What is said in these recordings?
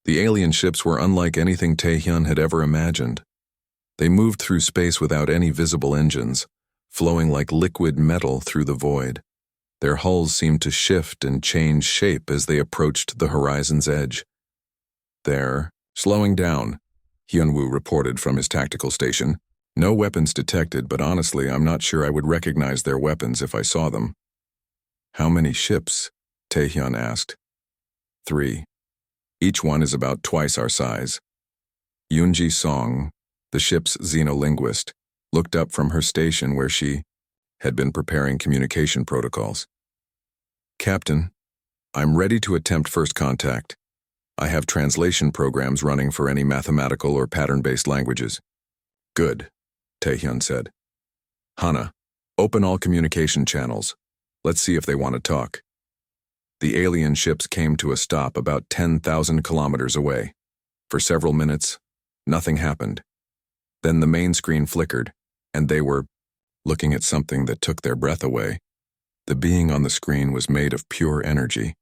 The alien ships were unlike anything Taehyun had ever imagined. They moved through space without any visible engines, flowing like liquid metal through the void. Their hulls seemed to shift and change shape as they approached the horizon's edge. "They're slowing down," Hyunwoo reported from his tactical station. "No weapons detected, but honestly, I'm not sure I would recognize their weapons if I saw them." "How many ships?" Taehyun asked. "3. Each one is about twice our size." Yoonji Song, the ship's xenolinguist, looked up from her station where she had been preparing communication protocols. "Captain, I'm ready to attempt first contact. I have translation programs running for any mathematical or pattern-based languages." "Good," Taehyun said. "Hana, open all communication channels. Let's see if they want to talk." The alien ships came to a stop about 10,000 kilometers away. For several minutes, nothing happened. Then the main screen flickered, and they were looking at something that took their breath away. The being on the screen was made of pure energy.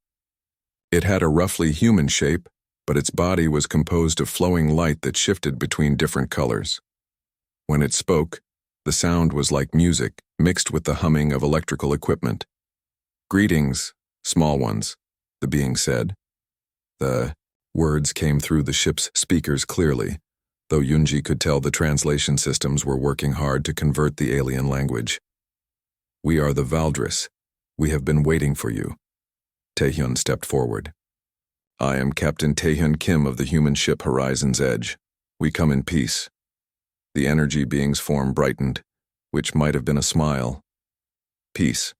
It had a roughly human shape, but its body was composed of flowing light that shifted between different colors. When it spoke, the sound was like music mixed with the humming of electrical equipment. "Greetings, small ones," the being said. The words came through the ship's speakers clearly, though Yoonji could tell the translation systems were working hard to convert the alien language. "We are the Valdris. We have been waiting for you." Taehyun stepped forward. "I am Captain Taehyun Kim of the human ship Horizon's Edge. We come in peace." The energy being's form brightened, which might have been a smile. "Peace.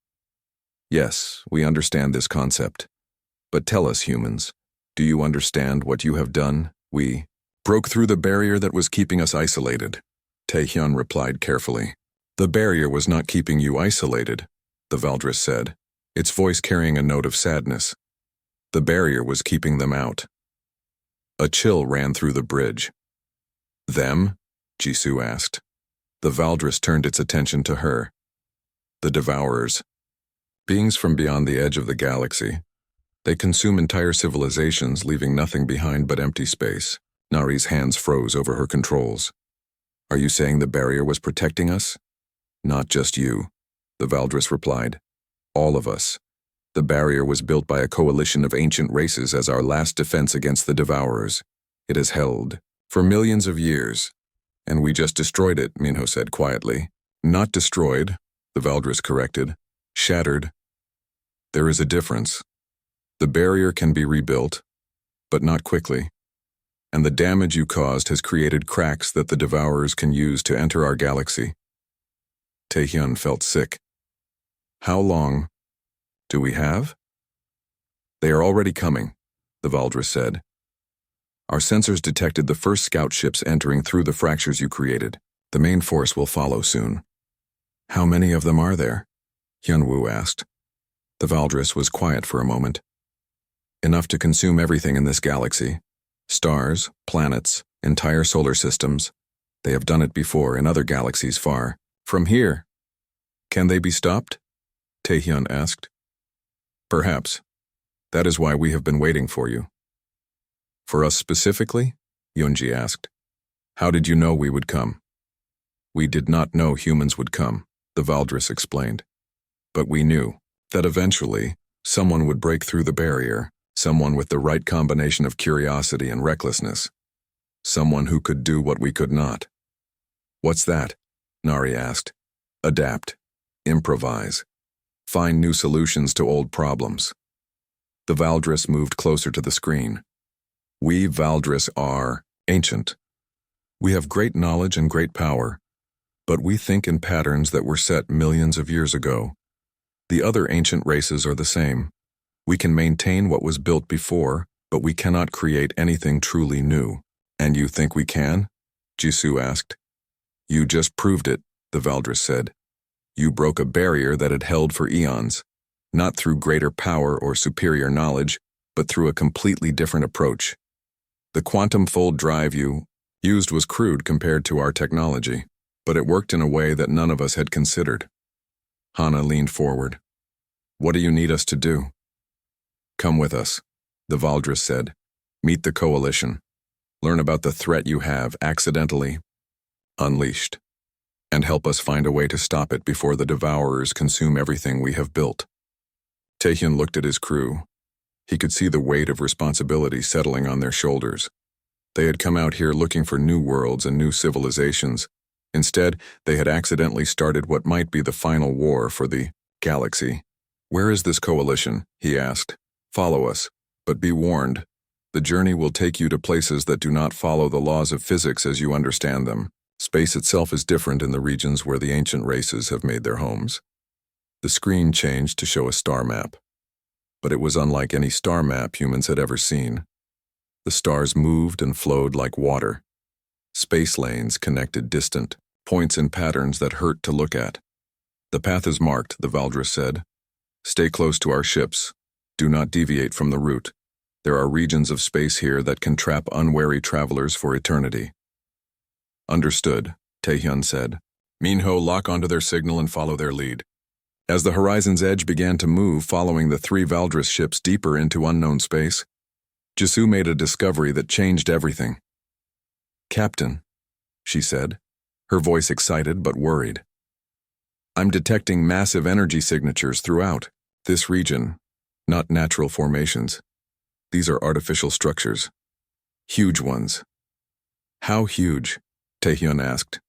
Yes, we understand this concept. But tell us, humans, do you understand what you have done? We broke through the barrier that was keeping us isolated." Taehyun replied carefully. "The barrier was not keeping you isolated," the Valdris said, its voice carrying a note of sadness. "The barrier was keeping them out." A chill ran through the bridge. "Them?" Jisoo asked. The Valdris turned its attention to her. "The Devourers. Beings from beyond the edge of the galaxy. They consume entire civilizations, leaving nothing behind but empty space." Nari's hands froze over her controls. "Are you saying the barrier was protecting us?" "Not just you," the Valdris replied. "All of us. The barrier was built by a coalition of ancient races as our last defense against the Devourers. It has held for millions of years. And we just destroyed it," Minho said quietly. "Not destroyed," the Valdris corrected. "Shattered. There is a difference. The barrier can be rebuilt, but not quickly. And the damage you caused has created cracks that the Devourers can use to enter our galaxy." Taehyun felt sick. "How long do we have?" "They are already coming," the Valdris said. "Our sensors detected the first scout ships entering through the fractures you created. The main force will follow soon." "How many of them are there?" Hyunwoo asked. The Valdris was quiet for a moment. "Enough to consume everything in this galaxy. Stars, planets, entire solar systems. They have done it before in other galaxies far from here." "Can they be stopped?" Taehyun asked. "Perhaps. That is why we have been waiting for you." "For us specifically?" Yoonji asked. "How did you know we would come?" "We did not know humans would come," the Valdris explained. "But we knew that eventually someone would break through the barrier, someone with the right combination of curiosity and recklessness. Someone who could do what we could not." "What's that?" Nari asked. "Adapt. Improvise. Find new solutions to old problems." The Valdris moved closer to the screen. "We Valdris are ancient. We have great knowledge and great power, but we think in patterns that were set millions of years ago. The other ancient races are the same. We can maintain what was built before, but we cannot create anything truly new." "And you think we can?" Jisoo asked. "You just proved it," the Valdris said. "You broke a barrier that had held for eons, not through greater power or superior knowledge, but through a completely different approach. The quantum fold drive you used was crude compared to our technology, but it worked in a way that none of us had considered." Hana leaned forward. "What do you need us to do?" "Come with us," the Valdris said. Meet the Coalition. Learn about the threat you have accidentally unleashed, and help us find a way to stop it before the Devourers consume everything we have built. Taehyun looked at his crew. He could see the weight of responsibility settling on their shoulders. They had come out here looking for new worlds and new civilizations. Instead, they had accidentally started what might be the final war for the galaxy. "Where is this coalition?" he asked. "Follow us, but be warned. The journey will take you to places that do not follow the laws of physics as you understand them. Space itself is different in the regions where the ancient races have made their homes." The screen changed to show a star map. But it was unlike any star map humans had ever seen. The stars moved and flowed like water. Space lanes connected distant points in patterns that hurt to look at. "The path is marked," the Valdris said. "Stay close to our ships. Do not deviate from the route. There are regions of space here that can trap unwary travelers for eternity." "Understood," Taehyun said. "Minho, lock onto their signal and follow their lead." As the horizon's edge began to move following the three Valdris ships deeper into unknown space, Jisoo made a discovery that changed everything. "Captain," she said, her voice excited but worried. "I'm detecting massive energy signatures throughout this region, not natural formations. These are artificial structures. Huge ones." "How huge?" Taehyun asked.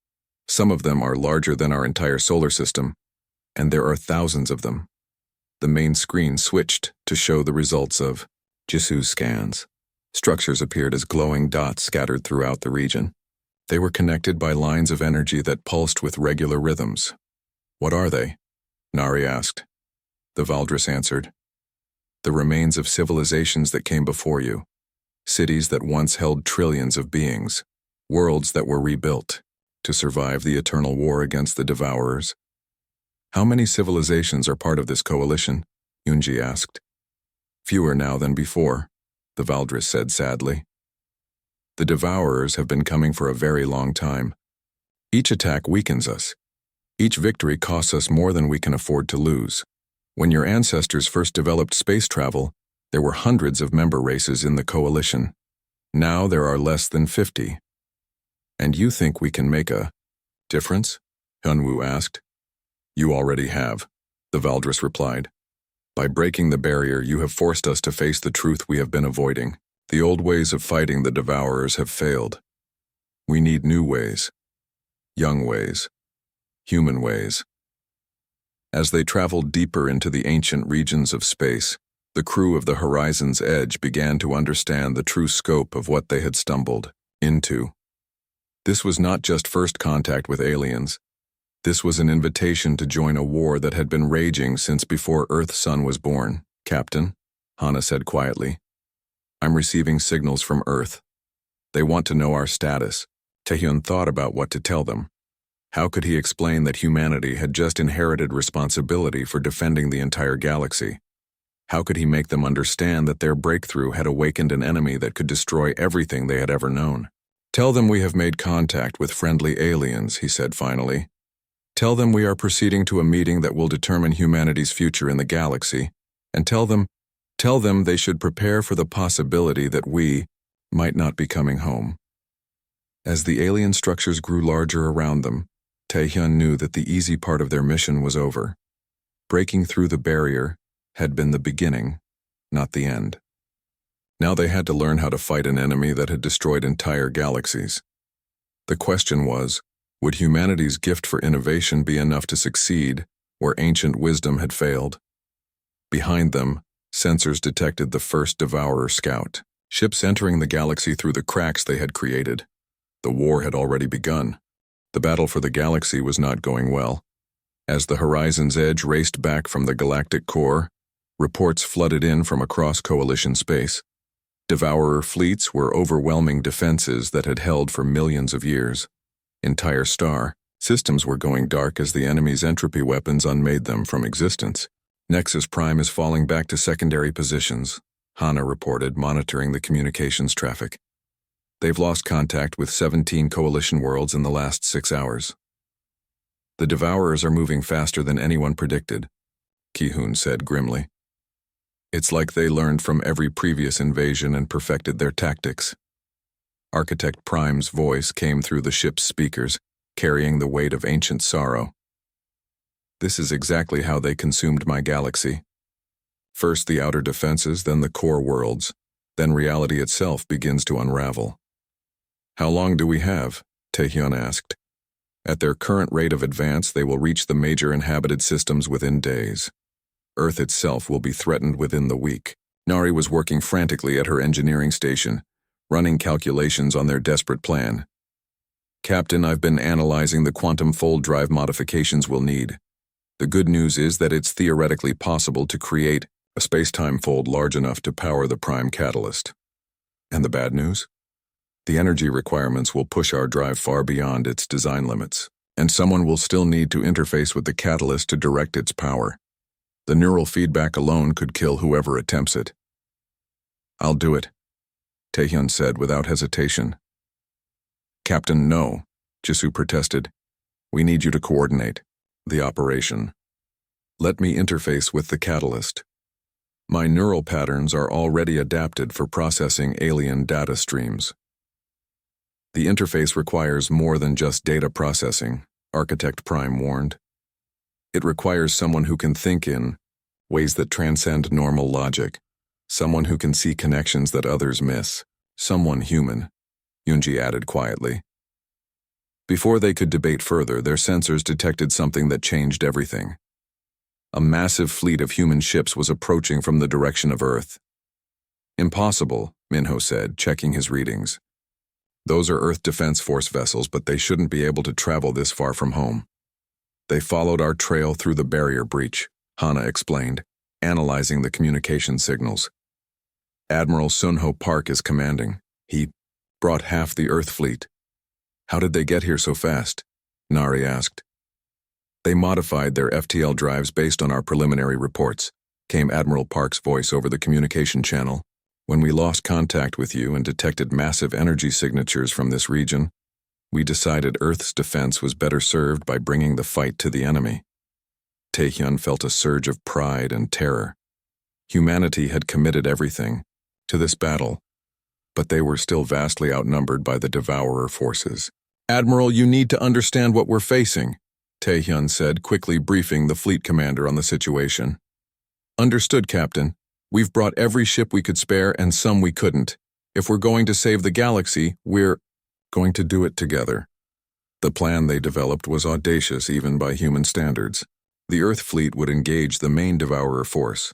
"Some of them are larger than our entire solar system, and there are thousands of them." The main screen switched to show the results of Jisoo's scans. Structures appeared as glowing dots scattered throughout the region. They were connected by lines of energy that pulsed with regular rhythms. "What are they?" Nari asked. The Valdris answered. "The remains of civilizations that came before you. Cities that once held trillions of beings. Worlds that were rebuilt to survive the eternal war against the Devourers." "How many civilizations are part of this coalition?" Yoonji asked. "Fewer now than before," the Valdris said sadly. "The Devourers have been coming for a very long time. Each attack weakens us. Each victory costs us more than we can afford to lose. When your ancestors first developed space travel, there were hundreds of member races in the coalition. Now there are less than 50. And you think we can make a difference?" Hyunwoo asked. "You already have," the Valdris replied. "By breaking the barrier, you have forced us to face the truth we have been avoiding. The old ways of fighting the Devourers have failed. We need new ways. Young ways. Human ways." As they traveled deeper into the ancient regions of space, the crew of the Horizon's Edge began to understand the true scope of what they had stumbled into. This was not just first contact with aliens. This was an invitation to join a war that had been raging since before Earth-Sun was born. "Captain," Hana said quietly, "I'm receiving signals from Earth. They want to know our status." Taehyun thought about what to tell them. How could he explain that humanity had just inherited responsibility for defending the entire galaxy? How could he make them understand that their breakthrough had awakened an enemy that could destroy everything they had ever known? "Tell them we have made contact with friendly aliens," he said finally. "Tell them we are proceeding to a meeting that will determine humanity's future in the galaxy, and tell them they should prepare for the possibility that we might not be coming home." As the alien structures grew larger around them, Taehyun knew that the easy part of their mission was over. Breaking through the barrier had been the beginning, not the end. Now they had to learn how to fight an enemy that had destroyed entire galaxies. The question was, would humanity's gift for innovation be enough to succeed where ancient wisdom had failed? Behind them, sensors detected the first Devourer scout, ships entering the galaxy through the cracks they had created. The war had already begun. The battle for the galaxy was not going well. As the Horizon's Edge raced back from the galactic core, reports flooded in from across Coalition space. Devourer fleets were overwhelming defenses that had held for millions of years. Entire star systems were going dark as the enemy's entropy weapons unmade them from existence. "Nexus Prime is falling back to secondary positions," Hana reported, monitoring the communications traffic. "They've lost contact with 17 Coalition worlds in the last 6 hours. The Devourers are moving faster than anyone predicted," Ki-hoon said grimly. It's like they learned from every previous invasion and perfected their tactics. Architect Prime's voice came through the ship's speakers, carrying the weight of ancient sorrow. This is exactly how they consumed my galaxy. First the outer defenses, then the core worlds, then reality itself begins to unravel. How long do we have? Taehyun asked. At their current rate of advance, they will reach the major inhabited systems within days. Earth itself will be threatened within the week. Nari was working frantically at her engineering station, running calculations on their desperate plan. Captain, I've been analyzing the quantum fold drive modifications we'll need. The good news is that it's theoretically possible to create a space-time fold large enough to power the prime catalyst. And the bad news? The energy requirements will push our drive far beyond its design limits, and someone will still need to interface with the catalyst to direct its power. The neural feedback alone could kill whoever attempts it. I'll do it, Taehyun said without hesitation. Captain, no, Jisoo protested. We need you to coordinate the operation. Let me interface with the catalyst. My neural patterns are already adapted for processing alien data streams. The interface requires more than just data processing, Architect Prime warned. It requires someone who can think in ways that transcend normal logic, someone who can see connections that others miss, someone human, Yoonji added quietly. Before they could debate further, their sensors detected something that changed everything. A massive fleet of human ships was approaching from the direction of Earth. Impossible, Minho said, checking his readings. Those are Earth Defense Force vessels, but they shouldn't be able to travel this far from home. They followed our trail through the barrier breach, Hana explained, analyzing the communication signals. Admiral Sunho Park is commanding. He brought half the Earth fleet. How did they get here so fast? Nari asked. They modified their FTL drives based on our preliminary reports, came Admiral Park's voice over the communication channel. When we lost contact with you and detected massive energy signatures from this region, we decided Earth's defense was better served by bringing the fight to the enemy. Taehyun felt a surge of pride and terror. Humanity had committed everything to this battle, but they were still vastly outnumbered by the Devourer forces. Admiral, you need to understand what we're facing, Taehyun said, quickly briefing the fleet commander on the situation. Understood, Captain. We've brought every ship we could spare and some we couldn't. If we're going to save the galaxy, we're going to do it together. The plan they developed was audacious even by human standards. The Earth fleet would engage the main Devourer force,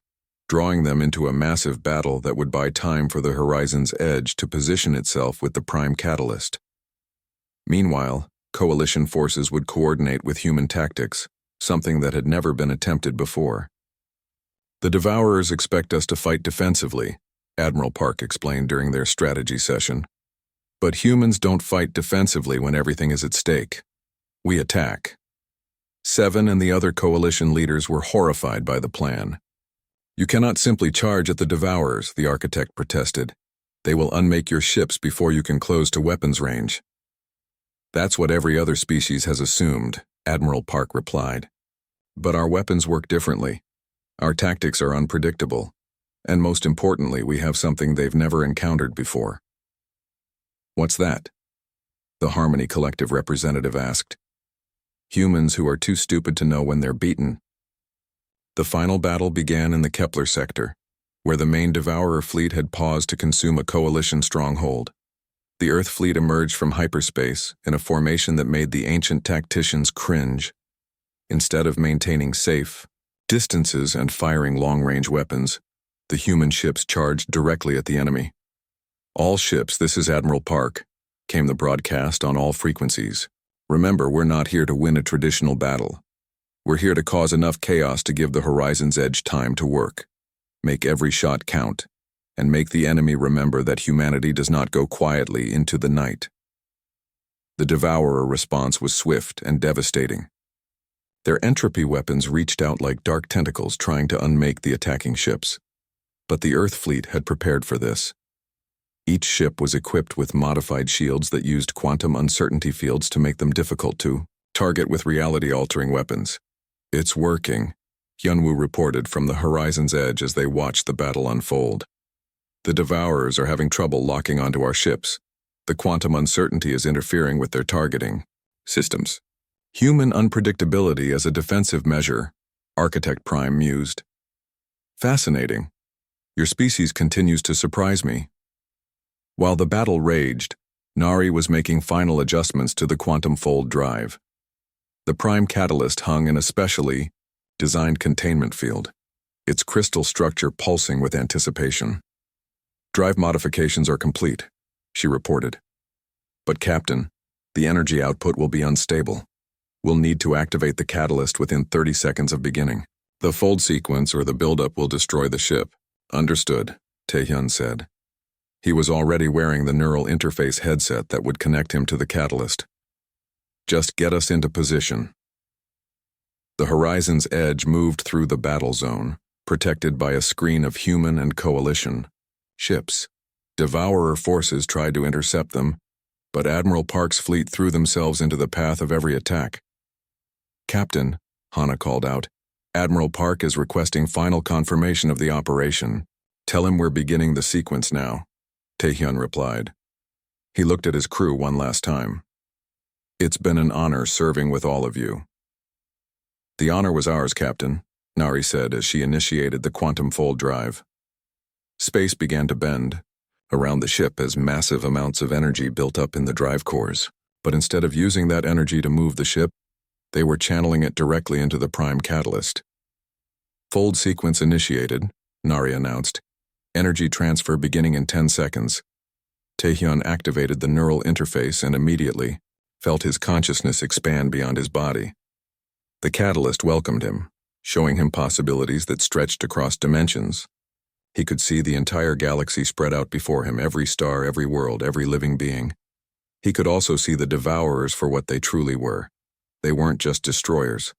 drawing them into a massive battle that would buy time for the Horizon's Edge to position itself with the prime catalyst. Meanwhile, coalition forces would coordinate with human tactics, something that had never been attempted before. The Devourers expect us to fight defensively, Admiral Park explained during their strategy session. But humans don't fight defensively when everything is at stake. We attack. Seven and the other coalition leaders were horrified by the plan. You cannot simply charge at the Devourers, the architect protested. They will unmake your ships before you can close to weapons range. That's what every other species has assumed, Admiral Park replied. But our weapons work differently. Our tactics are unpredictable. And most importantly, we have something they've never encountered before. What's that? The Harmony Collective representative asked. Humans who are too stupid to know when they're beaten. The final battle began in the Kepler sector, where the main Devourer fleet had paused to consume a coalition stronghold. The Earth fleet emerged from hyperspace in a formation that made the ancient tacticians cringe. Instead of maintaining safe distances and firing long-range weapons, the human ships charged directly at the enemy. All ships, this is Admiral Park, came the broadcast on all frequencies. Remember, we're not here to win a traditional battle. We're here to cause enough chaos to give the Horizon's Edge time to work. Make every shot count, and make the enemy remember that humanity does not go quietly into the night. The Devourer response was swift and devastating. Their entropy weapons reached out like dark tentacles trying to unmake the attacking ships. But the Earth fleet had prepared for this. Each ship was equipped with modified shields that used quantum uncertainty fields to make them difficult to target with reality-altering weapons. It's working, Hyunwoo reported from the horizon's edge as they watched the battle unfold. The Devourers are having trouble locking onto our ships. The quantum uncertainty is interfering with their targeting systems. Human unpredictability as a defensive measure, Architect Prime mused. Fascinating. Your species continues to surprise me. While the battle raged, Nari was making final adjustments to the quantum fold drive. The prime catalyst hung in a specially designed containment field, its crystal structure pulsing with anticipation. Drive modifications are complete, she reported. But Captain, the energy output will be unstable. We'll need to activate the catalyst within 30 seconds of beginning. The fold sequence or the buildup will destroy the ship. Understood, Taehyun said. He was already wearing the neural interface headset that would connect him to the catalyst. Just get us into position. The horizon's edge moved through the battle zone, protected by a screen of human and coalition ships. Devourer forces tried to intercept them, but Admiral Park's fleet threw themselves into the path of every attack. Captain, Hana called out, Admiral Park is requesting final confirmation of the operation. Tell him we're beginning the sequence now, Taehyun replied. He looked at his crew one last time. It's been an honor serving with all of you. The honor was ours, Captain, Nari said as she initiated the quantum fold drive. Space began to bend around the ship as massive amounts of energy built up in the drive cores, but instead of using that energy to move the ship, they were channeling it directly into the prime catalyst. Fold sequence initiated, Nari announced. Energy transfer beginning in 10 seconds. Taehyun activated the neural interface and immediately felt his consciousness expand beyond his body. The catalyst welcomed him, showing him possibilities that stretched across dimensions. He could see the entire galaxy spread out before him, every star, every world, every living being. He could also see the Devourers for what they truly were. They weren't just destroyers.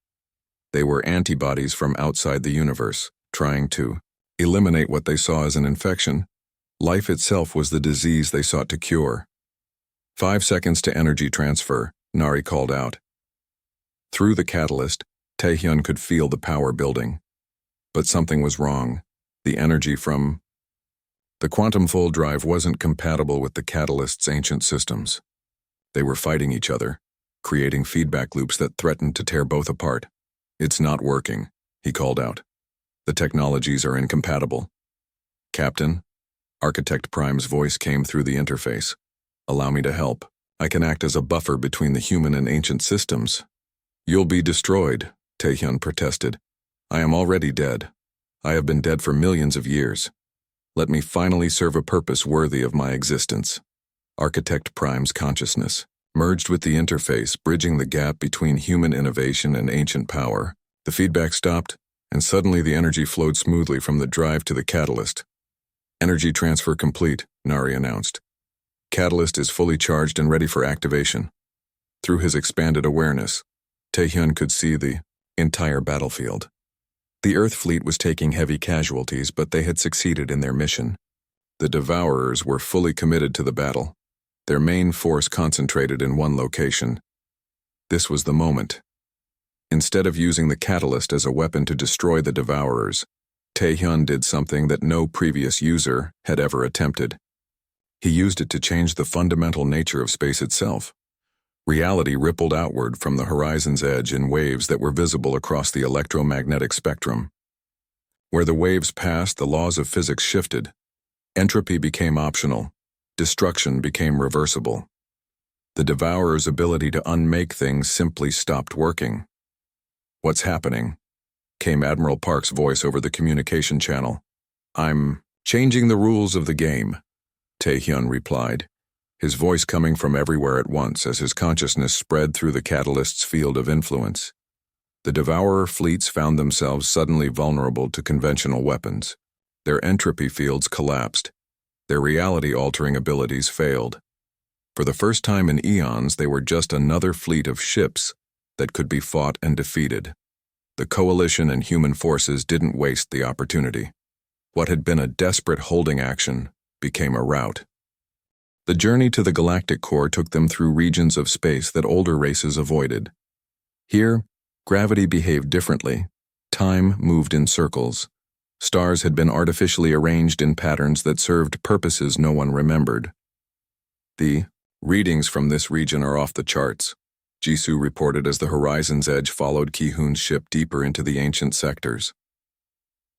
They were antibodies from outside the universe, trying to eliminate what they saw as an infection. Life itself was the disease they sought to cure. 5 seconds to energy transfer, Nari called out. Through the catalyst, Taehyun could feel the power building. But something was wrong. The energy from the quantum fold drive wasn't compatible with the catalyst's ancient systems. They were fighting each other, creating feedback loops that threatened to tear both apart. It's not working, he called out. The technologies are incompatible. Captain, Architect Prime's voice came through the interface. Allow me to help. I can act as a buffer between the human and ancient systems. You'll be destroyed, Taehyun protested. I am already dead. I have been dead for millions of years. Let me finally serve a purpose worthy of my existence. Architect Prime's consciousness merged with the interface, bridging the gap between human innovation and ancient power. The feedback stopped, and suddenly the energy flowed smoothly from the drive to the catalyst. Energy transfer complete, Nari announced. Catalyst is fully charged and ready for activation. Through his expanded awareness, Taehyun could see the entire battlefield. The Earth fleet was taking heavy casualties, but they had succeeded in their mission. The Devourers were fully committed to the battle, their main force concentrated in one location. This was the moment. Instead of using the catalyst as a weapon to destroy the Devourers, Taehyun did something that no previous user had ever attempted. He used it to change the fundamental nature of space itself. Reality rippled outward from the horizon's edge in waves that were visible across the electromagnetic spectrum. Where the waves passed, the laws of physics shifted. Entropy became optional. Destruction became reversible. The Devourer's ability to unmake things simply stopped working. What's happening? Came Admiral Park's voice over the communication channel. I'm changing the rules of the game, Taehyun replied, his voice coming from everywhere at once as his consciousness spread through the catalyst's field of influence. The Devourer fleets found themselves suddenly vulnerable to conventional weapons. Their entropy fields collapsed. Their reality-altering abilities failed. For the first time in eons, they were just another fleet of ships that could be fought and defeated. The coalition and human forces didn't waste the opportunity. What had been a desperate holding action became a rout. The journey to the galactic core took them through regions of space that older races avoided. Here, gravity behaved differently. Time moved in circles. Stars had been artificially arranged in patterns that served purposes no one remembered. The readings from this region are off the charts, Jisoo reported as the horizon's edge followed Ki-hoon's ship deeper into the ancient sectors.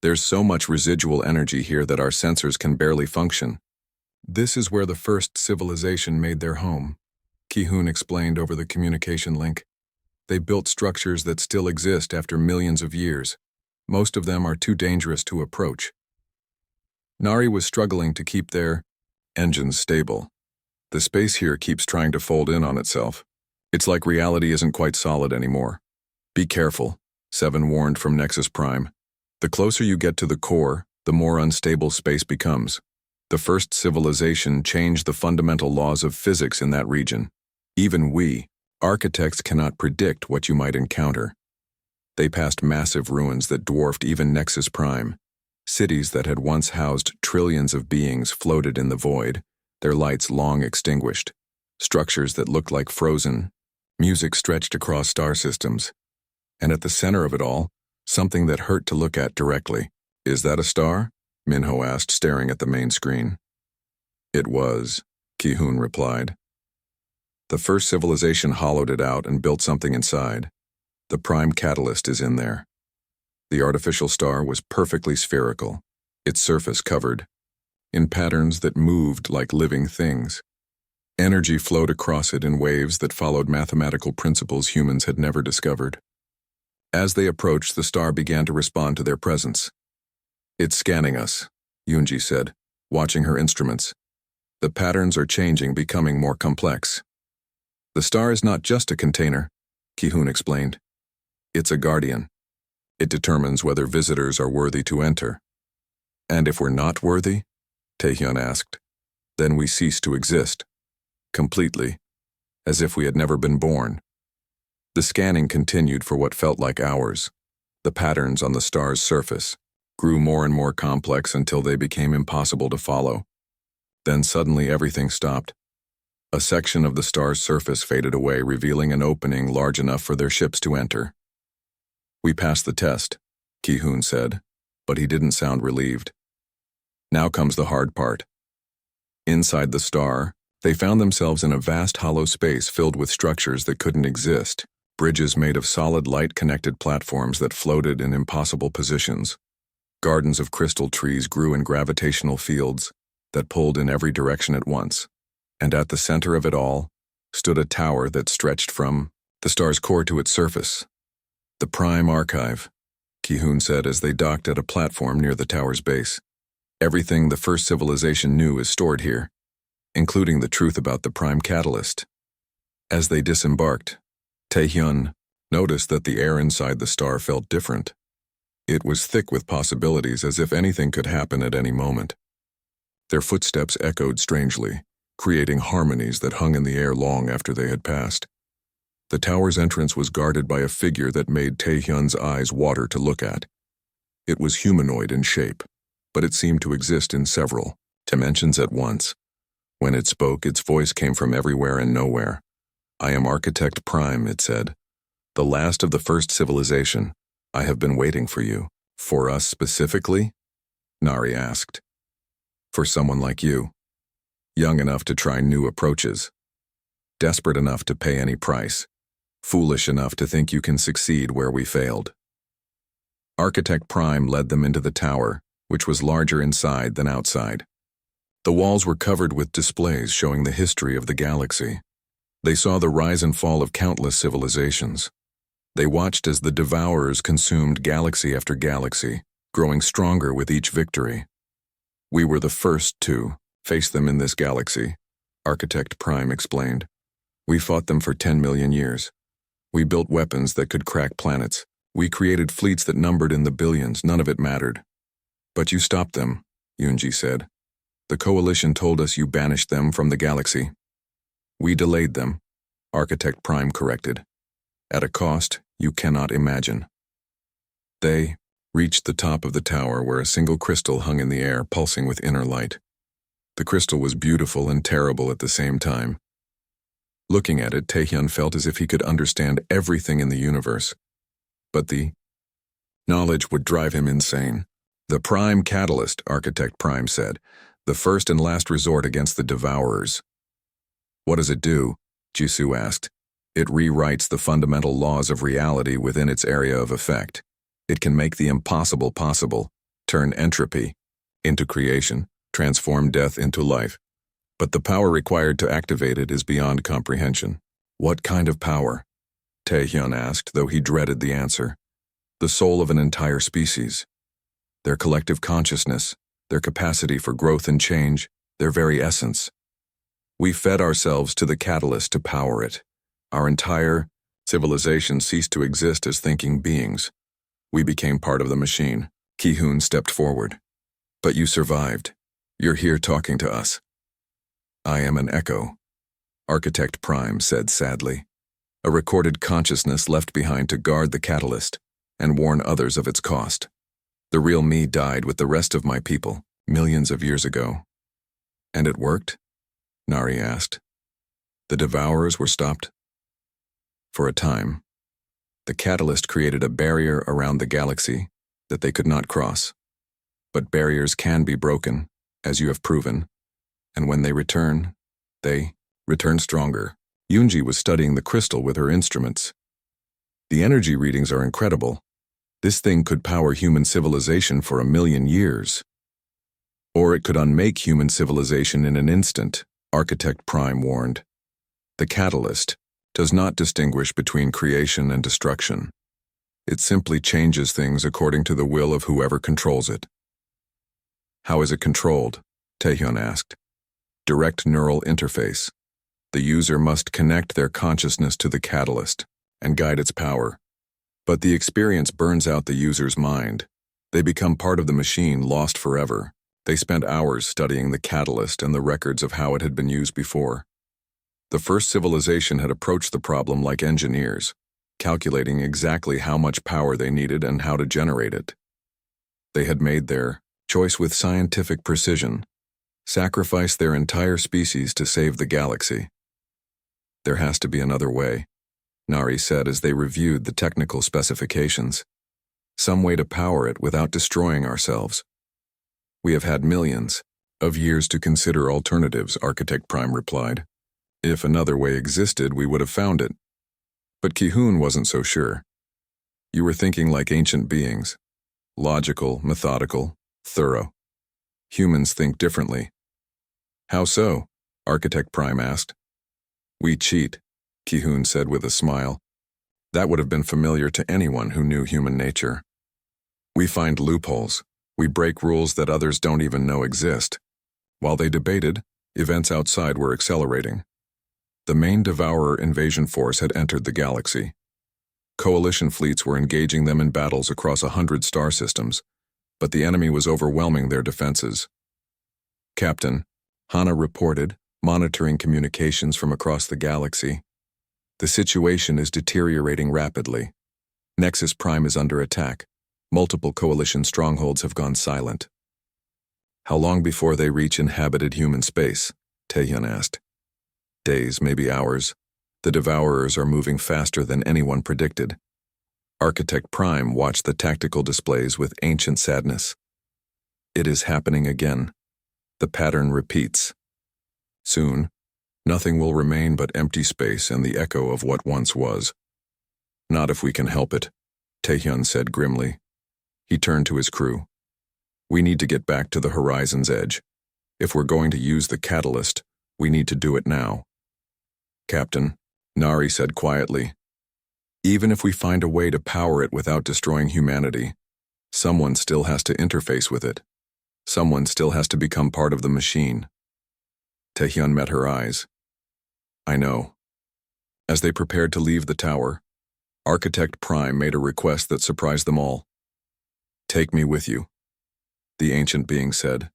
There's so much residual energy here that our sensors can barely function. This is where the first civilization made their home, Ki-hoon explained over the communication link. They built structures that still exist after millions of years. Most of them are too dangerous to approach. Nari was struggling to keep their engines stable. The space here keeps trying to fold in on itself. It's like reality isn't quite solid anymore. Be careful, Seven warned from Nexus Prime. The closer you get to the core, the more unstable space becomes. The first civilization changed the fundamental laws of physics in that region. Even we, architects, cannot predict what you might encounter. They passed massive ruins that dwarfed even Nexus Prime. Cities that had once housed trillions of beings floated in the void, their lights long extinguished. Structures that looked like frozen. Music stretched across star systems. And at the center of it all, something that hurt to look at directly. Is that a star? Minho asked, staring at the main screen. It was, Ki-hoon replied. The first civilization hollowed it out and built something inside. The prime catalyst is in there. The artificial star was perfectly spherical, its surface covered in patterns that moved like living things. Energy flowed across it in waves that followed mathematical principles humans had never discovered. As they approached, the star began to respond to their presence. It's scanning us, Yoonji said, watching her instruments. The patterns are changing, becoming more complex. The star is not just a container, Ki-hoon explained. It's a guardian. It determines whether visitors are worthy to enter. And if we're not worthy, Taehyun asked, then we cease to exist. Completely, as if we had never been born. The scanning continued for what felt like hours. The patterns on the star's surface grew more and more complex until they became impossible to follow. Then suddenly everything stopped. A section of the star's surface faded away, revealing an opening large enough for their ships to enter. We passed the test, Ki-hoon said, but he didn't sound relieved. Now comes the hard part. Inside the star, they found themselves in a vast hollow space filled with structures that couldn't exist, bridges made of solid light-connected platforms that floated in impossible positions. Gardens of crystal trees grew in gravitational fields that pulled in every direction at once. And at the center of it all stood a tower that stretched from the star's core to its surface. The Prime Archive, Ki-hoon said as they docked at a platform near the tower's base. Everything the first civilization knew is stored here, including the truth about the Prime Catalyst. As they disembarked, Taehyun noticed that the air inside the star felt different. It was thick with possibilities, as if anything could happen at any moment. Their footsteps echoed strangely, creating harmonies that hung in the air long after they had passed. The tower's entrance was guarded by a figure that made Taehyun's eyes water to look at. It was humanoid in shape, but it seemed to exist in several dimensions at once. When it spoke, its voice came from everywhere and nowhere. I am Architect Prime, it said. The last of the first civilization. I have been waiting for you. For us specifically? Nari asked. For someone like you. Young enough to try new approaches. Desperate enough to pay any price. Foolish enough to think you can succeed where we failed. Architect Prime led them into the tower, which was larger inside than outside. The walls were covered with displays showing the history of the galaxy. They saw the rise and fall of countless civilizations. They watched as the Devourers consumed galaxy after galaxy, growing stronger with each victory. We were the first to face them in this galaxy, Architect Prime explained. We fought them for 10 million years. We built weapons that could crack planets. We created fleets that numbered in the billions. None of it mattered. But you stopped them, Yoonji said. The Coalition told us you banished them from the galaxy. We delayed them, Architect Prime corrected. At a cost you cannot imagine. They reached the top of the tower where a single crystal hung in the air, pulsing with inner light. The crystal was beautiful and terrible at the same time. Looking at it, Taehyun felt as if he could understand everything in the universe. But the Knowledge would drive him insane. The prime catalyst, Architect Prime said, the first and last resort against the Devourers. What does it do? Jisoo asked. It rewrites the fundamental laws of reality within its area of effect. It can make the impossible possible, turn entropy into creation, transform death into life. But the power required to activate it is beyond comprehension. What kind of power? Taehyun asked, though he dreaded the answer. The soul of an entire species. Their collective consciousness, their capacity for growth and change, their very essence. We fed ourselves to the catalyst to power it. Our entire civilization ceased to exist as thinking beings. We became part of the machine. Ki-hoon stepped forward. But you survived. You're here talking to us. I am an echo, Architect Prime said sadly. A recorded consciousness left behind to guard the catalyst and warn others of its cost. The real me died with the rest of my people, millions of years ago. And it worked? Nari asked. The Devourers were stopped? For a time. The catalyst created a barrier around the galaxy that they could not cross. But barriers can be broken, as you have proven, and when they return stronger. Yoonji was studying the crystal with her instruments. The energy readings are incredible. This thing could power human civilization for 1,000,000 years. Or it could unmake human civilization in an instant, Architect Prime warned. The catalyst does not distinguish between creation and destruction. It simply changes things according to the will of whoever controls it. How is it controlled? Taehyun asked. Direct neural interface. The user must connect their consciousness to the catalyst and guide its power. But the experience burns out the user's mind. They become part of the machine, lost forever. They spent hours studying the catalyst and the records of how it had been used before. The first civilization had approached the problem like engineers, calculating exactly how much power they needed and how to generate it. They had made their choice with scientific precision, sacrificed their entire species to save the galaxy. There has to be another way, Nari said as they reviewed the technical specifications. Some way to power it without destroying ourselves. We have had millions of years to consider alternatives, Architect Prime replied. If another way existed, we would have found it. But Ki-hoon wasn't so sure. You were thinking like ancient beings. Logical, methodical, thorough. Humans think differently. How so? Architect Prime asked. We cheat, Ki-hoon said with a smile. That would have been familiar to anyone who knew human nature. We find loopholes. We break rules that others don't even know exist. While they debated, events outside were accelerating. The main Devourer invasion force had entered the galaxy. Coalition fleets were engaging them in battles across 100 star systems, but the enemy was overwhelming their defenses. Captain, Hana reported, monitoring communications from across the galaxy. The situation is deteriorating rapidly. Nexus Prime is under attack. Multiple coalition strongholds have gone silent. How long before they reach inhabited human space? Taehyun asked. Days, maybe hours. The Devourers are moving faster than anyone predicted. Architect Prime watched the tactical displays with ancient sadness. It is happening again. The pattern repeats. Soon, nothing will remain but empty space and the echo of what once was. Not if we can help it, Taehyun said grimly. He turned to his crew. We need to get back to the horizon's edge. If we're going to use the catalyst, we need to do it now. Captain, Nari said quietly. Even if we find a way to power it without destroying humanity, someone still has to interface with it. Someone still has to become part of the machine. Taehyun met her eyes. I know. As they prepared to leave the tower, Architect Prime made a request that surprised them all. Take me with you, the ancient being said.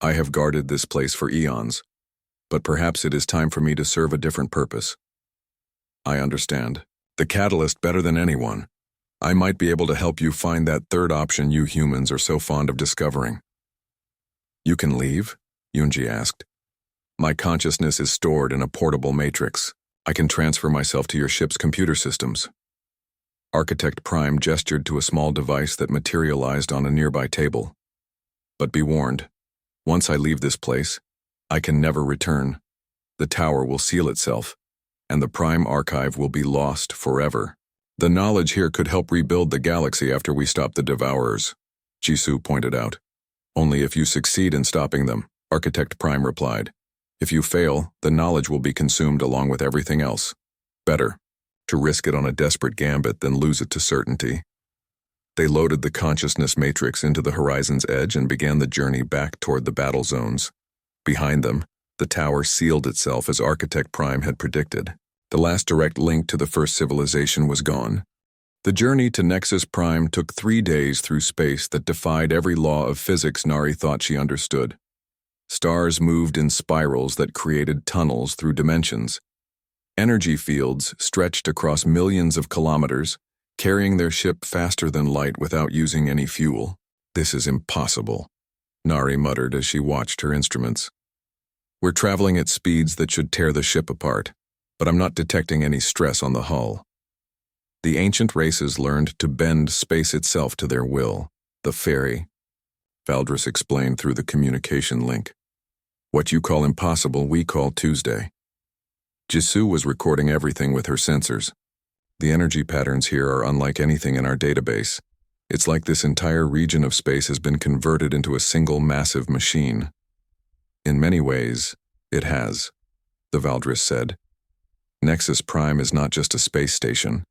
I have guarded this place for eons, but perhaps it is time for me to serve a different purpose. I understand. The catalyst better than anyone. I might be able to help you find that third option you humans are so fond of discovering. You can leave? Yoonji asked. My consciousness is stored in a portable matrix. I can transfer myself to your ship's computer systems. Architect Prime gestured to a small device that materialized on a nearby table. But be warned, once I leave this place, I can never return. The tower will seal itself, and the Prime Archive will be lost forever. The knowledge here could help rebuild the galaxy after we stop the Devourers, Jisoo pointed out. Only if you succeed in stopping them, Architect Prime replied. If you fail, the knowledge will be consumed along with everything else. Better to risk it on a desperate gambit than lose it to certainty. They loaded the consciousness matrix into the horizon's edge and began the journey back toward the battle zones. Behind them, the tower sealed itself as Architect Prime had predicted. The last direct link to the first civilization was gone. The journey to Nexus Prime took 3 days through space that defied every law of physics Nari thought she understood. Stars moved in spirals that created tunnels through dimensions. Energy fields stretched across millions of kilometers, carrying their ship faster than light without using any fuel. This is impossible, Nari muttered as she watched her instruments. We're traveling at speeds that should tear the ship apart, but I'm not detecting any stress on the hull. The ancient races learned to bend space itself to their will. The ferry, Valdris explained through the communication link. What you call impossible, we call Tuesday. Jisoo was recording everything with her sensors. The energy patterns here are unlike anything in our database. It's like this entire region of space has been converted into a single massive machine. In many ways, it has, the Valdris said. Nexus Prime is not just a space station.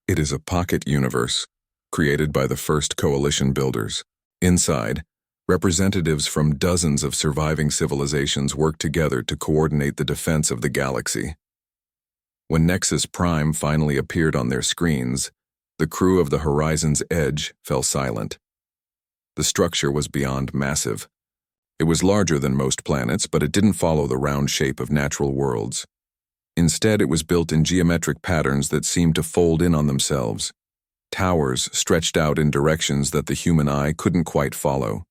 It is a pocket universe, created by the first coalition builders. Inside, representatives from dozens of surviving civilizations work together to coordinate the defense of the galaxy. When Nexus Prime finally appeared on their screens, the crew of the Horizon's Edge fell silent. The structure was beyond massive. It was larger than most planets, but it didn't follow the round shape of natural worlds. Instead, it was built in geometric patterns that seemed to fold in on themselves. Towers stretched out in directions that the human eye couldn't quite follow.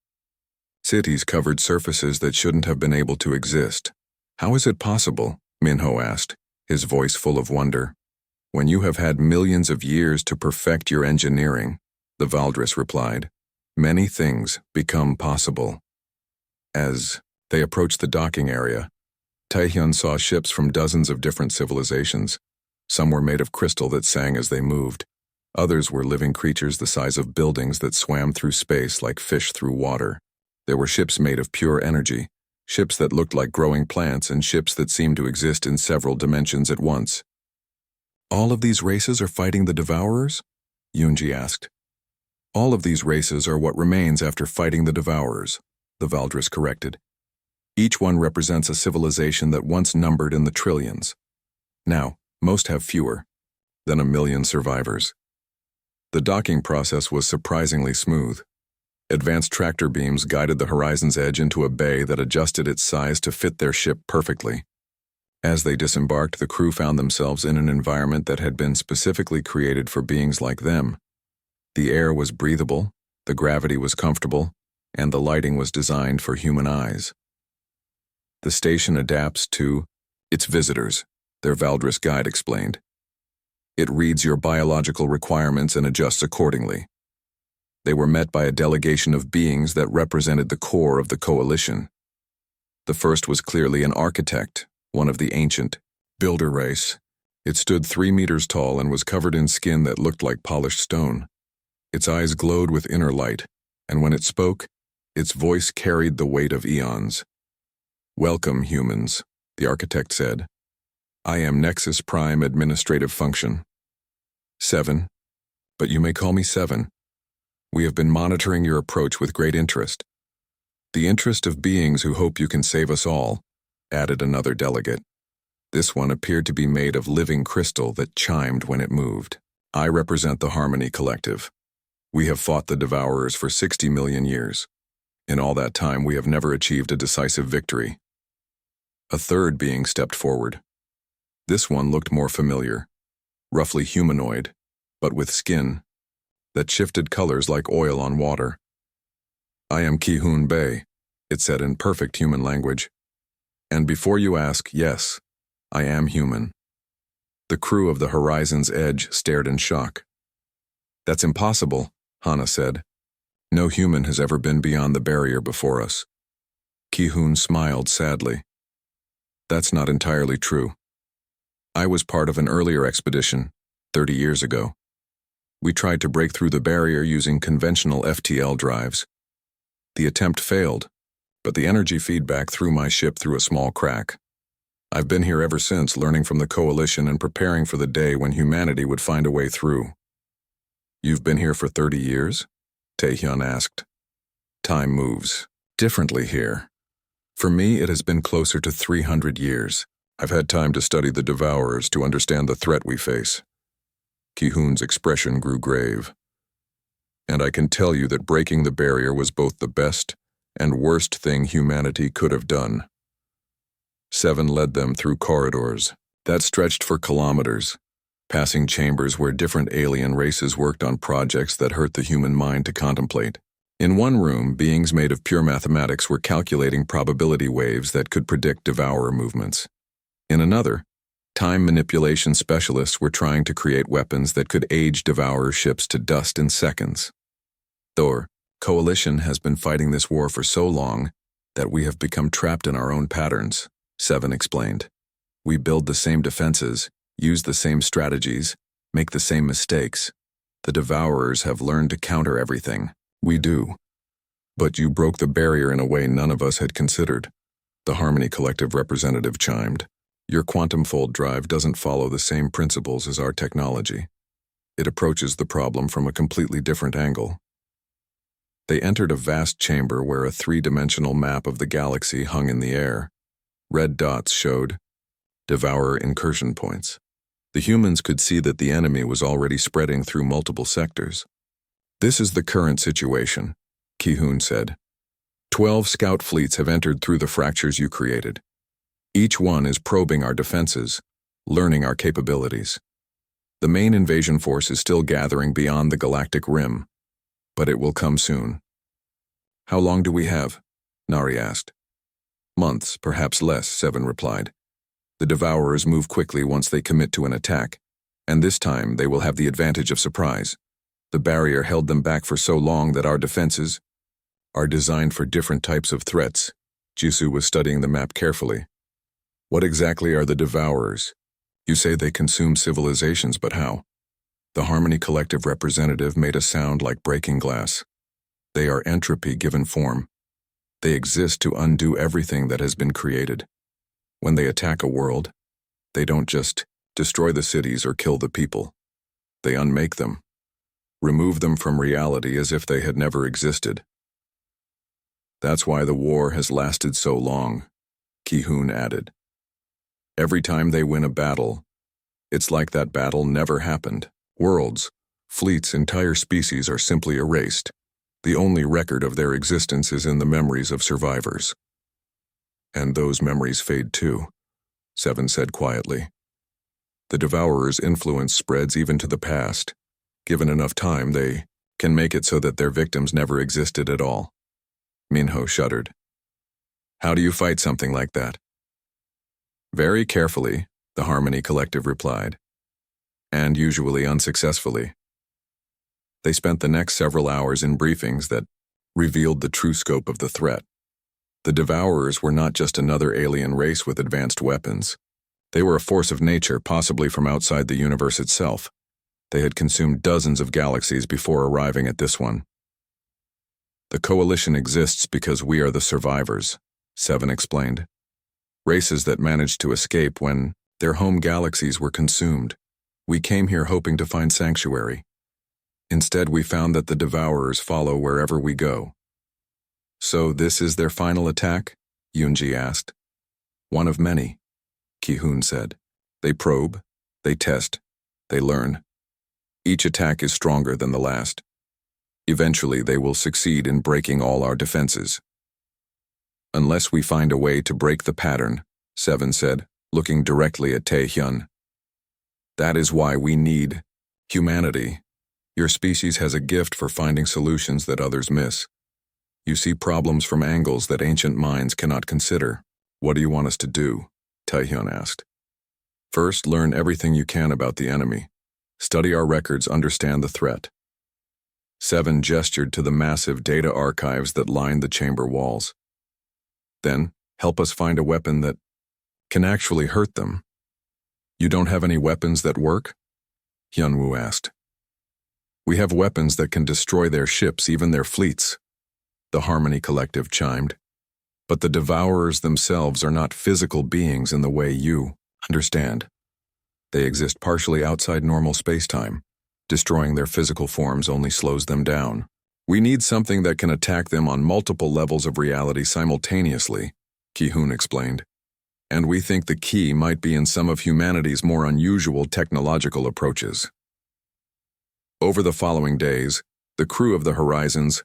Cities covered surfaces that shouldn't have been able to exist. How is it possible? Minho asked, his voice full of wonder. When you have had millions of years to perfect your engineering, the Valdris replied, many things become possible. As they approached the docking area, Taehyun saw ships from dozens of different civilizations. Some were made of crystal that sang as they moved. Others were living creatures the size of buildings that swam through space like fish through water. There were ships made of pure energy, ships that looked like growing plants, and ships that seemed to exist in several dimensions at once. All of these races are fighting the Devourers? Yoonji asked. All of these races are what remains after fighting the Devourers, the Valdris corrected. Each one represents a civilization that once numbered in the trillions. Now, most have fewer than 1 million survivors. The docking process was surprisingly smooth. Advanced tractor beams guided the Horizon's Edge into a bay that adjusted its size to fit their ship perfectly. As they disembarked, the crew found themselves in an environment that had been specifically created for beings like them. The air was breathable, the gravity was comfortable, and the lighting was designed for human eyes. The station adapts to its visitors, their Valdris guide explained. It reads your biological requirements and adjusts accordingly. They were met by a delegation of beings that represented the core of the coalition. The first was clearly an architect, one of the ancient builder race. It stood 3 meters tall and was covered in skin that looked like polished stone. Its eyes glowed with inner light, and when it spoke, its voice carried the weight of eons. Welcome, humans, the architect said. I am Nexus Prime Administrative Function. 7, but you may call me 7. We have been monitoring your approach with great interest. The interest of beings who hope you can save us all, added another delegate. This one appeared to be made of living crystal that chimed when it moved. I represent the Harmony Collective. We have fought the Devourers for 60 million years. In all that time, we have never achieved a decisive victory. A third being stepped forward. This one looked more familiar, roughly humanoid, but with skin that shifted colors like oil on water. I am Ki-hoon Bae, it said in perfect human language. And before you ask, yes, I am human. The crew of the Horizon's Edge stared in shock. That's impossible, Hana said. No human has ever been beyond the barrier before us. Ki-hoon smiled sadly. That's not entirely true. I was part of an earlier expedition, 30 years ago. We tried to break through the barrier using conventional FTL drives. The attempt failed, but the energy feedback threw my ship through a small crack. I've been here ever since, learning from the Coalition and preparing for the day when humanity would find a way through. You've been here for 30 years? Taehyun asked. Time moves differently here. For me, it has been closer to 300 years. I've had time to study the Devourers to understand the threat we face. Ki-hoon's expression grew grave. And I can tell you that breaking the barrier was both the best and worst thing humanity could have done. Seven led them through corridors that stretched for kilometers, passing chambers where different alien races worked on projects that hurt the human mind to contemplate. In one room, beings made of pure mathematics were calculating probability waves that could predict Devourer movements. In another, time manipulation specialists were trying to create weapons that could age Devourer ships to dust in seconds. The Coalition has been fighting this war for so long that we have become trapped in our own patterns, Seven explained. We build the same defenses, use the same strategies, make the same mistakes. The Devourers have learned to counter everything. We do. But you broke the barrier in a way none of us had considered, the Harmony Collective representative chimed. Your quantum fold drive doesn't follow the same principles as our technology. It approaches the problem from a completely different angle. They entered a vast chamber where a three-dimensional map of the galaxy hung in the air. Red dots showed Devourer incursion points. The humans could see that the enemy was already spreading through multiple sectors. This is the current situation, Ki-hoon said. 12 scout fleets have entered through the fractures you created. Each one is probing our defenses, learning our capabilities. The main invasion force is still gathering beyond the galactic rim, but it will come soon. How long do we have? Nari asked. Months, perhaps less, Seven replied. The Devourers move quickly once they commit to an attack, and this time they will have the advantage of surprise. The barrier held them back for so long that our defenses are designed for different types of threats. Jisoo was studying the map carefully. What exactly are the Devourers? You say they consume civilizations, but how? The Harmony Collective representative made a sound like breaking glass. They are entropy given form. They exist to undo everything that has been created. When they attack a world, they don't just destroy the cities or kill the people. They unmake them. Remove them from reality as if they had never existed. That's why the war has lasted so long, Ki-hoon added. Every time they win a battle, it's like that battle never happened. Worlds, fleets, entire species are simply erased. The only record of their existence is in the memories of survivors. And those memories fade too, Seven said quietly. The Devourer's influence spreads even to the past. Given enough time, they can make it so that their victims never existed at all. Minho shuddered. How do you fight something like that? Very carefully, the Harmony Collective replied. And usually unsuccessfully. They spent the next several hours in briefings that revealed the true scope of the threat. The Devourers were not just another alien race with advanced weapons. They were a force of nature, possibly from outside the universe itself. They had consumed dozens of galaxies before arriving at this one. The Coalition exists because we are the survivors, Seven explained. Races that managed to escape when their home galaxies were consumed. We came here hoping to find sanctuary. Instead, we found that the Devourers follow wherever we go. So this is their final attack? Yoonji asked. One of many, Ki-hoon said. They probe, they test, they learn. Each attack is stronger than the last. Eventually, they will succeed in breaking all our defenses. Unless we find a way to break the pattern, Seven said, looking directly at Taehyun. That is why we need humanity. Your species has a gift for finding solutions that others miss. You see problems from angles that ancient minds cannot consider. What do you want us to do? Taehyun asked. First, learn everything you can about the enemy. Study our records, understand the threat. Seven gestured to the massive data archives that lined the chamber walls. Then, help us find a weapon that can actually hurt them. You don't have any weapons that work? Hyunwoo asked. We have weapons that can destroy their ships, even their fleets, the Harmony Collective chimed. But the Devourers themselves are not physical beings in the way you understand. They exist partially outside normal space-time. Destroying their physical forms only slows them down. We need something that can attack them on multiple levels of reality simultaneously, Ki-hoon explained. And we think the key might be in some of humanity's more unusual technological approaches. Over the following days, the crew of the Horizons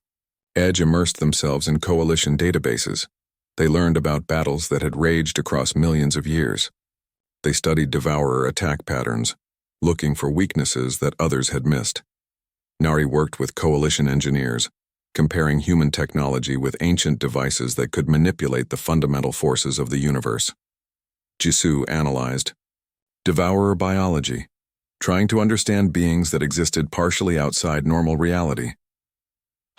Edge immersed themselves in Coalition databases. They learned about battles that had raged across millions of years. They studied Devourer attack patterns, looking for weaknesses that others had missed. Nari worked with Coalition engineers, comparing human technology with ancient devices that could manipulate the fundamental forces of the universe. Jisoo analyzed Devourer biology, trying to understand beings that existed partially outside normal reality.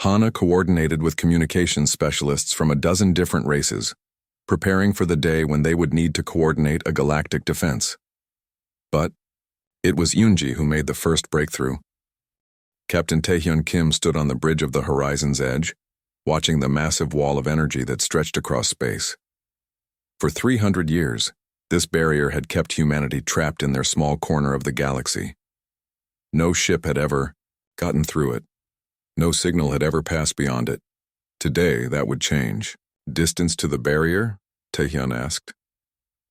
Hana coordinated with communications specialists from a dozen different races, preparing for the day when they would need to coordinate a galactic defense. But it was Yoonji who made the first breakthrough. Captain Taehyun Kim stood on the bridge of the Horizon's edge, watching the massive wall of energy that stretched across space. For 300 years, this barrier had kept humanity trapped in their small corner of the galaxy. No ship had ever gotten through it. No signal had ever passed beyond it. Today, that would change. Distance to the barrier? Taehyun asked.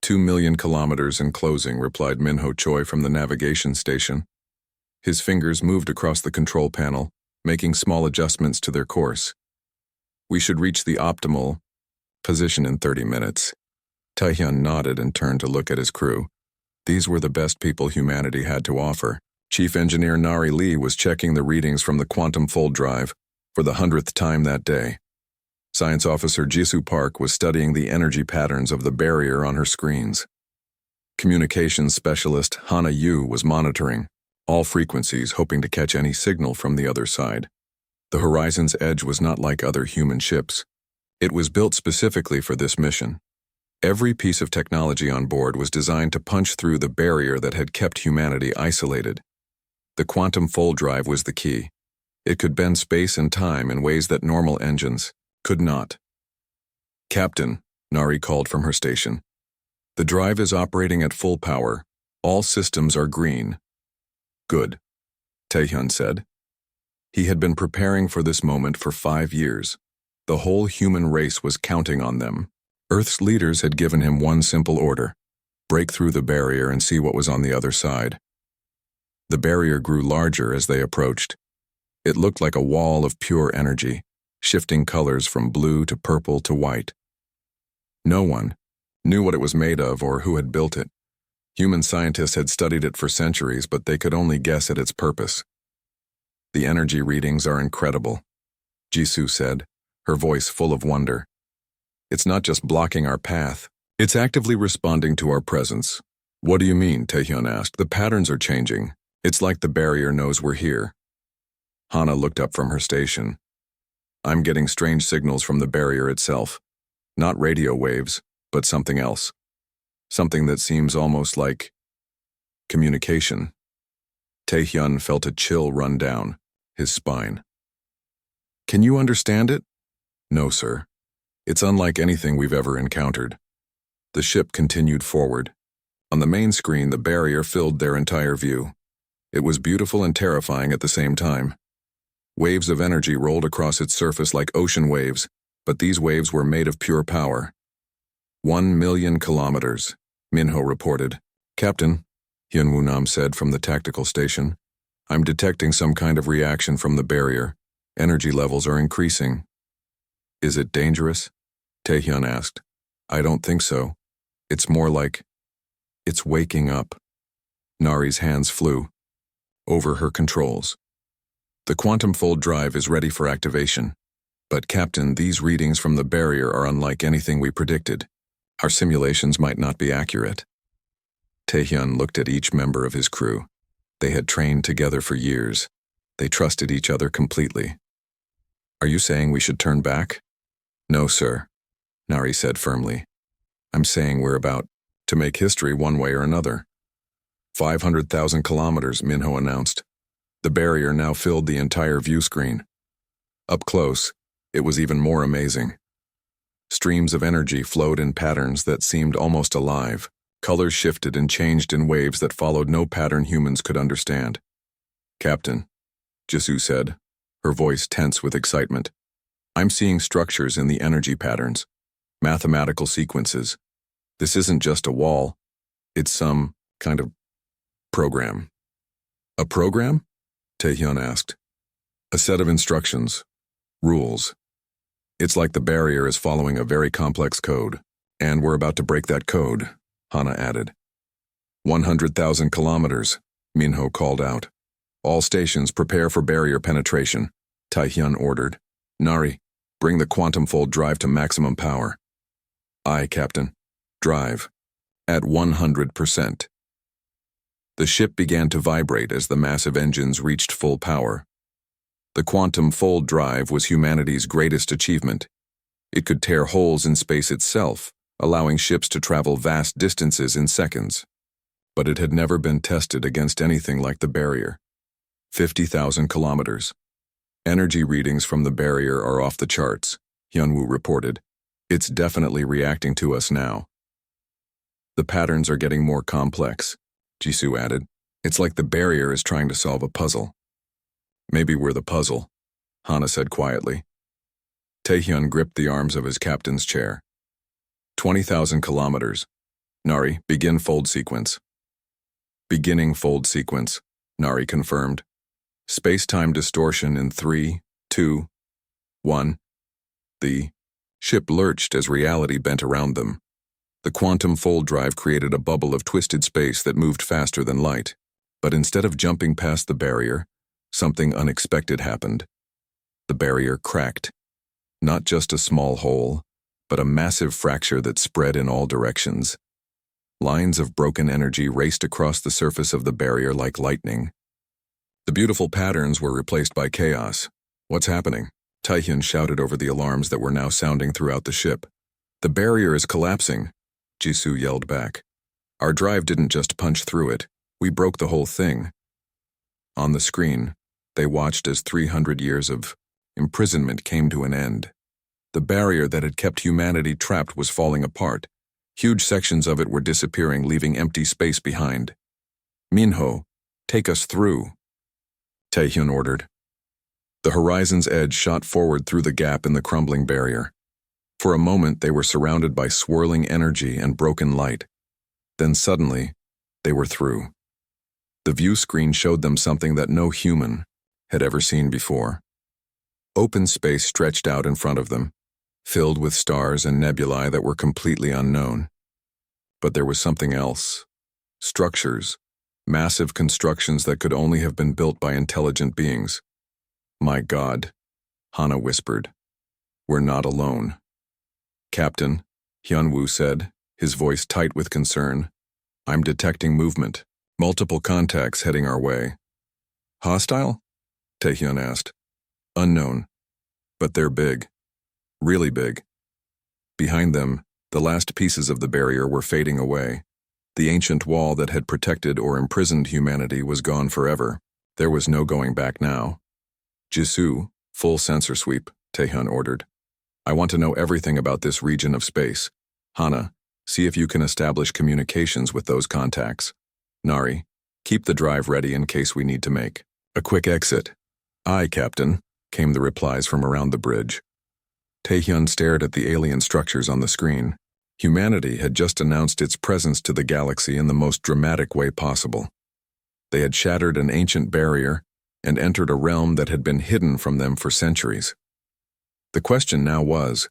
2 million kilometers in closing, replied Minho Choi from the navigation station. His fingers moved across the control panel, making small adjustments to their course. We should reach the optimal position in 30 minutes. Taehyun nodded and turned to look at his crew. These were the best people humanity had to offer. Chief Engineer Nari Lee was checking the readings from the quantum fold drive for the 100th time that day. Science Officer Jisoo Park was studying the energy patterns of the barrier on her screens. Communications Specialist Hana Yu was monitoring all frequencies, hoping to catch any signal from the other side. The Horizon's Edge was not like other human ships. It was built specifically for this mission. Every piece of technology on board was designed to punch through the barrier that had kept humanity isolated. The quantum fold drive was the key. It could bend space and time in ways that normal engines could not. Captain, Nari called from her station. The drive is operating at full power. All systems are green. Good, Taehyun said. He had been preparing for this moment for 5 years. The whole human race was counting on them. Earth's leaders had given him one simple order: break through the barrier and see what was on the other side. The barrier grew larger as they approached. It looked like a wall of pure energy, shifting colors from blue to purple to white. No one knew what it was made of or who had built it. Human scientists had studied it for centuries, but they could only guess at its purpose. The energy readings are incredible, Jisoo said, her voice full of wonder. It's not just blocking our path. It's actively responding to our presence. What do you mean? Taehyun asked. The patterns are changing. It's like the barrier knows we're here. Hana looked up from her station. I'm getting strange signals from the barrier itself. Not radio waves, but something else. Something that seems almost like communication. Taehyun felt a chill run down his spine. Can you understand it? No, sir. It's unlike anything we've ever encountered. The ship continued forward. On the main screen, the barrier filled their entire view. It was beautiful and terrifying at the same time. Waves of energy rolled across its surface like ocean waves, but these waves were made of pure power. 1 million kilometers, Minho reported. Captain, Hyunwoo Nam said from the tactical station, I'm detecting some kind of reaction from the barrier. Energy levels are increasing. Is it dangerous? Taehyun asked. I don't think so. It's more like it's waking up. Nari's hands flew over her controls. The quantum fold drive is ready for activation. But Captain, these readings from the barrier are unlike anything we predicted. Our simulations might not be accurate. Taehyun looked at each member of his crew. They had trained together for years. They trusted each other completely. Are you saying we should turn back? No, sir, Nari said firmly. I'm saying we're about to make history one way or another. 500,000 kilometers, Minho announced. The barrier now filled the entire view screen. Up close, it was even more amazing. Streams of energy flowed in patterns that seemed almost alive. Colors shifted and changed in waves that followed no pattern humans could understand. Captain, Jisoo said, her voice tense with excitement. I'm seeing structures in the energy patterns, mathematical sequences. This isn't just a wall, it's some kind of program. A program? Taehyun asked. A set of instructions, rules. It's like the barrier is following a very complex code, and we're about to break that code, Hana added. 100,000 kilometers, Minho called out. All stations prepare for barrier penetration, Taehyun ordered. Nari, bring the quantum fold drive to maximum power. Aye, Captain. Drive. At 100%. The ship began to vibrate as the massive engines reached full power. The quantum fold drive was humanity's greatest achievement. It could tear holes in space itself, allowing ships to travel vast distances in seconds. But it had never been tested against anything like the barrier. 50,000 kilometers. Energy readings from the barrier are off the charts, Hyunwoo reported. It's definitely reacting to us now. The patterns are getting more complex, Jisoo added. It's like the barrier is trying to solve a puzzle. Maybe we're the puzzle, Hana said quietly. Taehyun gripped the arms of his captain's chair. 20,000 kilometers. Nari, begin fold sequence. Beginning fold sequence, Nari confirmed. Space-time distortion in 3, 2, 1. The ship lurched as reality bent around them. The quantum fold drive created a bubble of twisted space that moved faster than light. But instead of jumping past the barrier, something unexpected happened. The barrier cracked. Not just a small hole, but a massive fracture that spread in all directions. Lines of broken energy raced across the surface of the barrier like lightning. The beautiful patterns were replaced by chaos. What's happening? Taehyun shouted over the alarms that were now sounding throughout the ship. The barrier is collapsing, Jisoo yelled back. Our drive didn't just punch through it, we broke the whole thing. On the screen, they watched as 300 years of imprisonment came to an end. The barrier that had kept humanity trapped was falling apart. Huge sections of it were disappearing, leaving empty space behind. Minho, take us through, Taehyun ordered. The horizon's edge shot forward through the gap in the crumbling barrier. For a moment, they were surrounded by swirling energy and broken light. Then suddenly, they were through. The view screen showed them something that no human had ever seen before. Open space stretched out in front of them, filled with stars and nebulae that were completely unknown. But there was something else. Structures, massive constructions that could only have been built by intelligent beings. My God, Hana whispered. We're not alone. Captain, Hyunwoo said, his voice tight with concern. I'm detecting movement. Multiple contacts heading our way. Hostile? Taehyun asked. Unknown. But they're big. Really big. Behind them, the last pieces of the barrier were fading away. The ancient wall that had protected or imprisoned humanity was gone forever. There was no going back now. Jisoo, full sensor sweep, Taehyun ordered. I want to know everything about this region of space. Hana, see if you can establish communications with those contacts. Nari, keep the drive ready in case we need to make a quick exit. Aye, Captain, came the replies from around the bridge. Taehyun stared at the alien structures on the screen. Humanity had just announced its presence to the galaxy in the most dramatic way possible. They had shattered an ancient barrier and entered a realm that had been hidden from them for centuries. The question now was,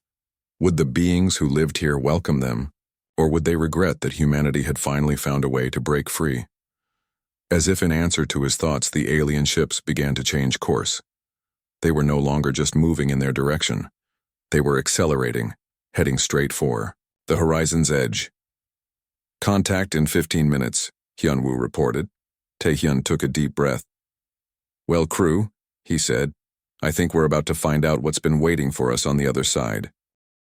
would the beings who lived here welcome them, or would they regret that humanity had finally found a way to break free? As if in answer to his thoughts, the alien ships began to change course. They were no longer just moving in their direction. They were accelerating, heading straight for the horizon's edge. Contact in 15 minutes, Hyunwoo reported. Taehyun took a deep breath. Well, crew, he said. I think we're about to find out what's been waiting for us on the other side.